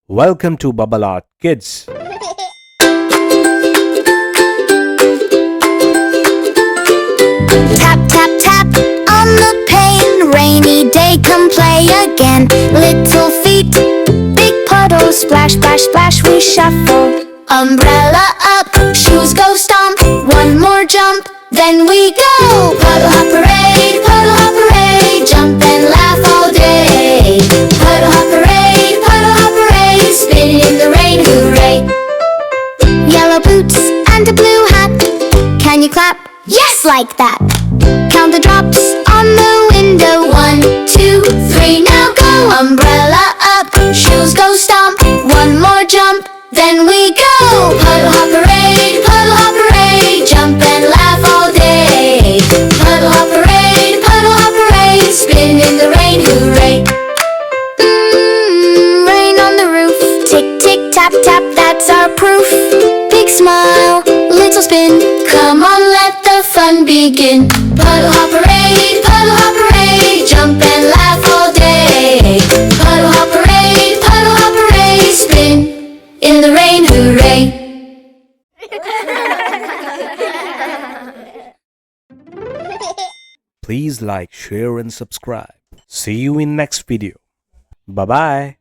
Welcome to Bubble Art Kids. Tap, tap, tap on the pane. Rainy day, come play again. Little feet, big puddles. Splash, splash, splash, we shuffle. Umbrella up, shoes go stomp. One more jump, then we go. Puddle hop parade, puddle hop parade. Jump and laugh all day. Puddle hop parade, spin in the rain, hooray. Yellow boots and a blue hat. Can you clap? Yes, like that. Count the drops on the window. 1, 2, 3, now go. Umbrella up, shoes go stomp. One more jump, then we go. Puddle hop parade, jump and laugh all day. Puddle hop parade, spin in the rain, hooray. Rain on the roof, tick, tick, tap, tap, that's our proof. Big smile, little spin, come on, let the fun begin. Puddle hop parade, jump and laugh all day. Puddle hop parade, spin in the rain, hooray. Please like, share and subscribe. See you in next video. Bye-bye.